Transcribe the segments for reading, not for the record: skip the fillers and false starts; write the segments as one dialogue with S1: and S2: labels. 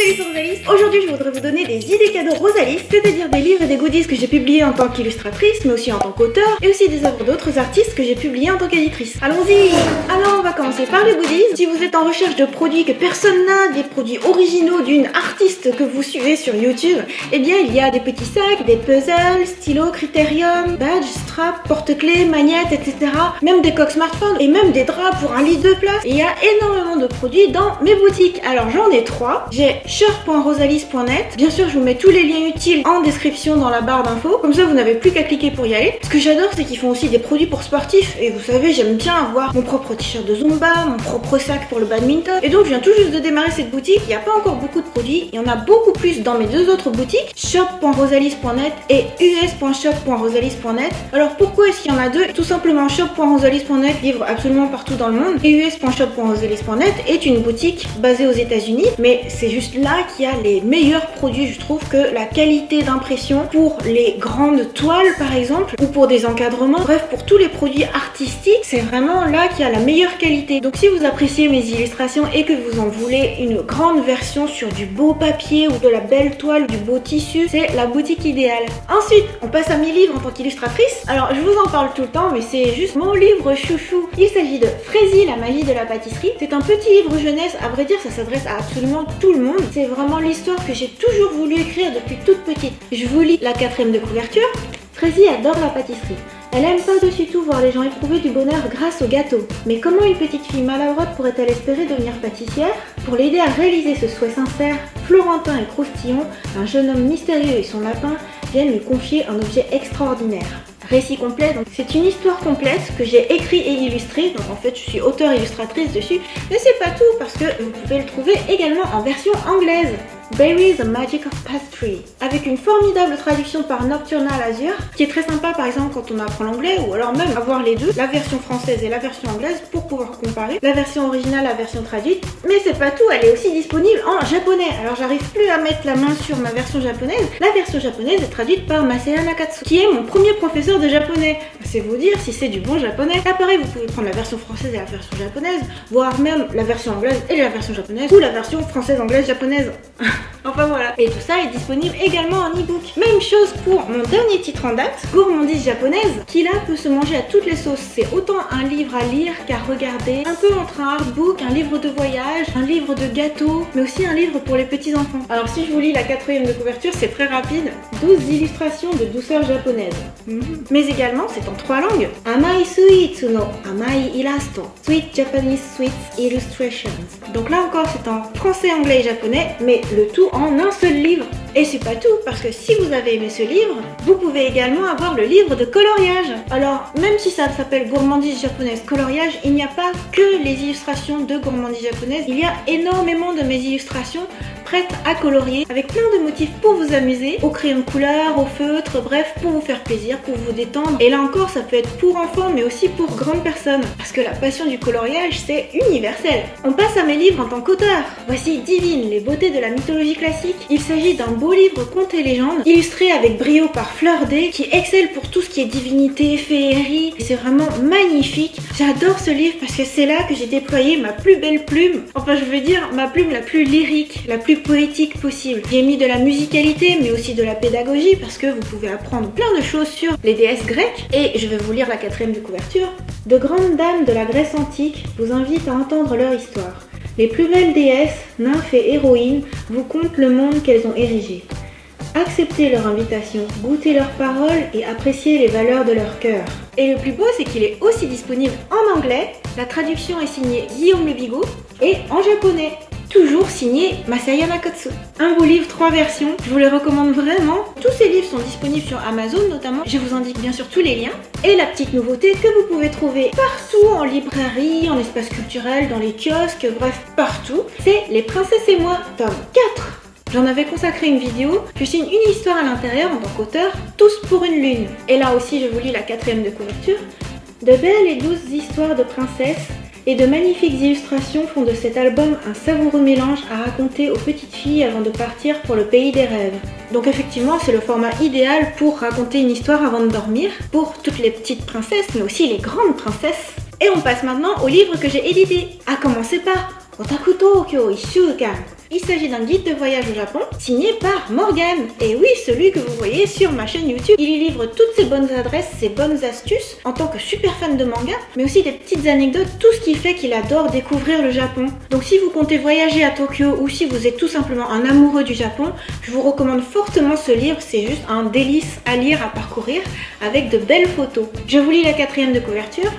S1: salut, c'est Rosalis. Aujourd'hui, je voudrais vous donner des idées cadeaux Rosalis, c'est-à-dire des livres et des goodies que j'ai publiés en tant qu'illustratrice, mais aussi en tant qu'auteur, et aussi des œuvres d'autres artistes que j'ai publiées en tant qu'éditrice. Allons-y. Alors, on va commencer par les goodies. Si vous êtes en recherche de produits que personne n'a, des produits originaux d'une artiste que vous suivez sur YouTube, eh bien, il y a des petits sacs, des puzzles, stylos, critérium, badges, straps, porte-clés, magnettes, etc. Même des coques smartphones et même des draps pour un lit de place. Et il y a énormément de produits dans mes boutiques. Alors, j'en ai 3. J'ai shop.rosalis.net. Bien sûr, je vous mets tous les liens utiles en description dans la barre d'infos. Comme ça, vous n'avez plus qu'à cliquer pour y aller. Ce que j'adore, c'est qu'ils font aussi des produits pour sportifs. Et vous savez, j'aime bien avoir mon propre t-shirt de Zumba, mon propre sac pour le badminton. Et donc, je viens tout juste de démarrer cette boutique. Il n'y a pas encore beaucoup de produits. Il y en a beaucoup plus dans mes deux autres boutiques, shop.rosalis.net et us.shop.rosalis.net. Alors, pourquoi est-ce qu'il y en a deux? Tout simplement, shop.rosalis.net livre absolument partout dans le monde et us.shop.rosalis.net est une boutique basée aux États-Unis, mais c'est juste là qu'il y a les meilleurs produits. Je trouve que la qualité d'impression pour les grandes toiles par exemple, ou pour des encadrements, bref pour tous les produits artistiques, c'est vraiment là qu'il y a la meilleure qualité. Donc si vous appréciez mes illustrations et que vous en voulez une grande version sur du beau papier ou de la belle toile, du beau tissu, c'est la boutique idéale. Ensuite, on passe à mes livres en tant qu'illustratrice. Alors je vous en parle tout le temps, mais c'est juste mon livre chouchou. Il s'agit de Frézy, la magie de la pâtisserie. C'est un petit livre jeunesse, à vrai dire ça s'adresse à absolument tout le monde. C'est vraiment l'histoire que j'ai toujours voulu écrire depuis toute petite. Je vous lis la 4e de couverture. Frézy adore la pâtisserie. Elle aime par-dessus tout voir les gens éprouver du bonheur grâce au gâteau. Mais comment une petite fille maladroite pourrait-elle espérer devenir pâtissière? Pour l'aider à réaliser ce souhait sincère, Florentin et Croustillon, un jeune homme mystérieux et son lapin, viennent lui confier un objet extraordinaire. Récit complet, donc c'est une histoire complète que j'ai écrit et illustrée, donc en fait je suis auteure-illustratrice dessus, mais c'est pas tout parce que vous pouvez le trouver également en version anglaise. Berry the Magic of Pastry, avec une formidable traduction par Nocturnal Azure, qui est très sympa par exemple quand on apprend l'anglais, ou alors même avoir les deux, la version française et la version anglaise, pour pouvoir comparer la version originale, la version traduite. Mais c'est pas tout, elle est aussi disponible en japonais. Alors j'arrive plus à mettre la main sur ma version japonaise. La version japonaise est traduite par Masaya Nakatsu, qui est mon premier professeur de japonais. C'est vous dire si c'est du bon japonais. Là pareil, vous pouvez prendre la version française et la version japonaise, voire même la version anglaise et la version japonaise, ou la version française, anglaise, japonaise. Enfin voilà. Et tout ça est disponible également en e-book. Même chose pour mon dernier titre en date, Gourmandise japonaise, qui là peut se manger à toutes les sauces. C'est autant un livre à lire qu'à regarder, un peu entre un artbook, un livre de voyage, un livre de gâteau, mais aussi un livre pour les petits enfants. Alors si je vous lis la 4e de couverture, c'est très rapide. 12 illustrations de douceur japonaise. Mais également, c'est en 3 langues. Amai Suitsu no Amai Ilasto. Sweet Japanese Sweets Illustrations. Donc là encore, c'est en français, anglais et japonais, mais le tout en un seul livre. Et c'est pas tout, parce que si vous avez aimé ce livre, vous pouvez également avoir le livre de coloriage. Alors, même si ça s'appelle Gourmandise japonaise coloriage, il n'y a pas que les illustrations de Gourmandise japonaise. Il y a énormément de mes illustrations prêtes à colorier, avec plein de motifs pour vous amuser, au crayon de couleur, au feutre, bref, pour vous faire plaisir, pour vous détendre. Et là encore, ça peut être pour enfants, mais aussi pour grandes personnes, parce que la passion du coloriage, c'est universel. On passe à mes livres en tant qu'auteur. Voici Divine, les beautés de la mythologie classique. Il s'agit d'un beau livre contes et légendes, illustré avec brio par Fleur D, qui excelle pour tout ce qui est divinité, féerie. C'est vraiment magnifique. J'adore ce livre parce que c'est là que j'ai déployé ma plus belle plume. Enfin, je veux dire, ma plume la plus lyrique, la plus poétique possible. J'ai mis de la musicalité, mais aussi de la pédagogie, parce que vous pouvez apprendre plein de choses sur les déesses grecques. Et je vais vous lire la 4e de couverture. De grandes dames de la Grèce antique vous invitent à entendre leur histoire. Les plus belles déesses, nymphes et héroïnes vous content le monde qu'elles ont érigé. Acceptez leur invitation, goûtez leurs paroles et appréciez les valeurs de leur cœur. Et le plus beau, c'est qu'il est aussi disponible en anglais. La traduction est signée Guillaume Le Bigot et en japonais. Toujours signé Masaya Nakatsu. Un beau livre, 3 versions, je vous les recommande vraiment. Tous ces livres sont disponibles sur Amazon notamment, je vous indique bien sûr tous les liens. Et la petite nouveauté que vous pouvez trouver partout, en librairie, en espace culturel, dans les kiosques, bref partout, c'est Les Princesses et moi, tome 4. J'en avais consacré une vidéo, je signe une histoire à l'intérieur en tant qu'auteur, tous pour une lune. Et là aussi je vous lis la 4e de couverture. De belles et douces histoires de princesses et de magnifiques illustrations font de cet album un savoureux mélange à raconter aux petites filles avant de partir pour le pays des rêves. Donc effectivement, c'est le format idéal pour raconter une histoire avant de dormir, pour toutes les petites princesses, mais aussi les grandes princesses. Et on passe maintenant au livre que j'ai édité, à commencer par Otaku Tokyo 1週間. Il s'agit d'un guide de voyage au Japon signé par Morgan. Et oui, celui que vous voyez sur ma chaîne YouTube. Il y livre toutes ses bonnes adresses, ses bonnes astuces en tant que super fan de manga, mais aussi des petites anecdotes, tout ce qui fait qu'il adore découvrir le Japon. Donc si vous comptez voyager à Tokyo ou si vous êtes tout simplement un amoureux du Japon, je vous recommande fortement ce livre. C'est juste un délice à lire, à parcourir, avec de belles photos. Je vous lis la 4e de couverture.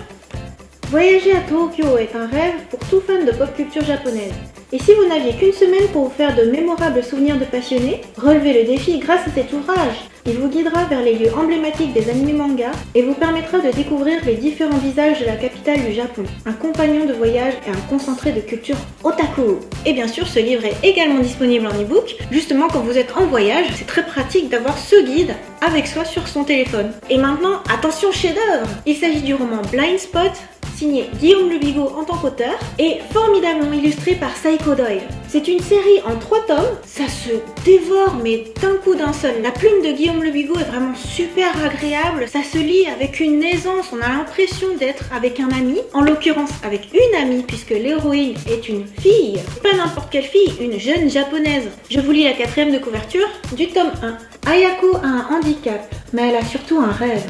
S1: Voyager à Tokyo est un rêve pour tout fan de pop culture japonaise. Et si vous n'aviez qu'une semaine pour vous faire de mémorables souvenirs de passionnés, relevez le défi grâce à cet ouvrage. Il vous guidera vers les lieux emblématiques des animés manga et vous permettra de découvrir les différents visages de la capitale du Japon. Un compagnon de voyage et un concentré de culture otaku. Et bien sûr, ce livre est également disponible en e-book. Justement, quand vous êtes en voyage, c'est très pratique d'avoir ce guide avec soi sur son téléphone. Et maintenant, attention, chef-d'œuvre! Il s'agit du roman Blind Spot, signé Guillaume Le Bigot en tant qu'auteur et formidablement illustré par Saiko Doyle. C'est une série en 3 tomes, ça se dévore mais d'un coup d'un seul. La plume de Guillaume Le Bigot est vraiment super agréable, ça se lit avec une aisance, on a l'impression d'être avec un ami, en l'occurrence avec une amie puisque l'héroïne est une fille, pas n'importe quelle fille, une jeune japonaise. Je vous lis la 4e de couverture du tome 1. Ayako a un handicap, mais elle a surtout un rêve.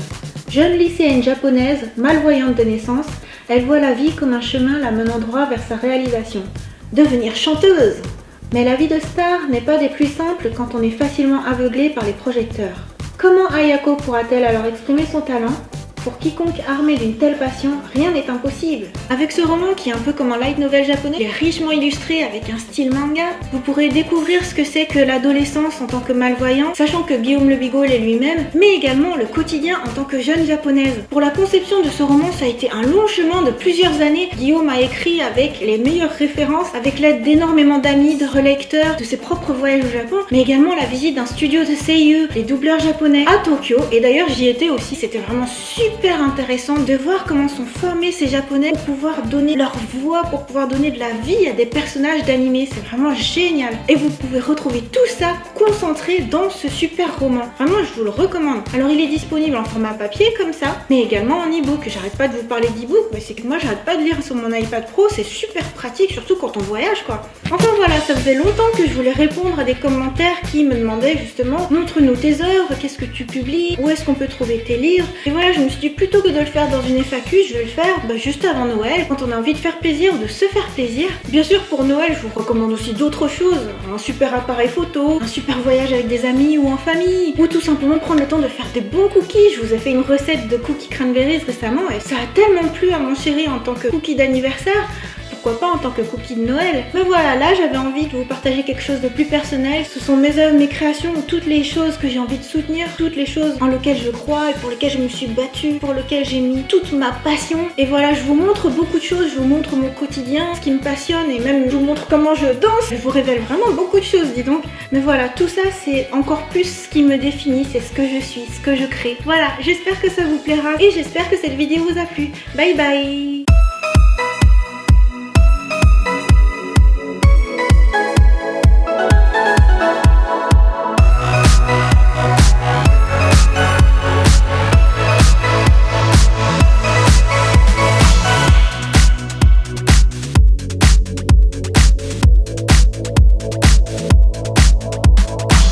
S1: Jeune lycéenne japonaise, malvoyante de naissance, elle voit la vie comme un chemin la menant droit vers sa réalisation. Devenir chanteuse! Mais la vie de star n'est pas des plus simples quand on est facilement aveuglé par les projecteurs. Comment Ayako pourra-t-elle alors exprimer son talent? Pour quiconque armé d'une telle passion, rien n'est impossible. Avec ce roman qui est un peu comme un light novel japonais, qui est richement illustré avec un style manga, vous pourrez découvrir ce que c'est que l'adolescence en tant que malvoyant, sachant que Guillaume Le Bigot l'est lui-même, mais également le quotidien en tant que jeune japonaise. Pour la conception de ce roman, ça a été un long chemin de plusieurs années. Guillaume a écrit avec les meilleures références, avec l'aide d'énormément d'amis, de relecteurs, de ses propres voyages au Japon, mais également la visite d'un studio de seiyuu, les doubleurs japonais, à Tokyo. Et d'ailleurs, j'y étais aussi, c'était vraiment super intéressant de voir comment sont formés ces japonais pour pouvoir donner leur voix, pour pouvoir donner de la vie à des personnages d'animé. C'est vraiment génial. Et vous pouvez retrouver tout ça concentré dans ce super roman. Vraiment, je vous le recommande. Alors, il est disponible en format papier comme ça, mais également en e-book. J'arrête pas de vous parler d'e-book, mais c'est que moi, j'arrête pas de lire sur mon iPad Pro. C'est super pratique, surtout quand on voyage, quoi. Enfin voilà, ça faisait longtemps que je voulais répondre à des commentaires qui me demandaient justement, montre-nous tes œuvres, qu'est-ce que tu publies, où est-ce qu'on peut trouver tes livres. Et voilà, je me suis dit, plutôt que de le faire dans une FAQ, je vais le faire juste avant Noël, quand on a envie de faire plaisir ou de se faire plaisir. Bien sûr, pour Noël, je vous recommande aussi d'autres choses. Un super appareil photo, un super voyage avec des amis ou en famille, ou tout simplement prendre le temps de faire des bons cookies. Je vous ai fait une recette de cookies cranberries récemment et ça a tellement plu à mon chéri en tant que cookie d'anniversaire. Pourquoi pas en tant que cookie de Noël. Mais voilà, là j'avais envie de vous partager quelque chose de plus personnel. Ce sont mes œuvres, mes créations, toutes les choses que j'ai envie de soutenir, toutes les choses en lesquelles je crois et pour lesquelles je me suis battue, pour lesquelles j'ai mis toute ma passion. Et voilà, je vous montre beaucoup de choses, je vous montre mon quotidien, ce qui me passionne et même je vous montre comment je danse. Je vous révèle vraiment beaucoup de choses, dis donc. Mais voilà, tout ça c'est encore plus ce qui me définit, c'est ce que je suis, ce que je crée. Voilà, j'espère que ça vous plaira et j'espère que cette vidéo vous a plu. Bye bye!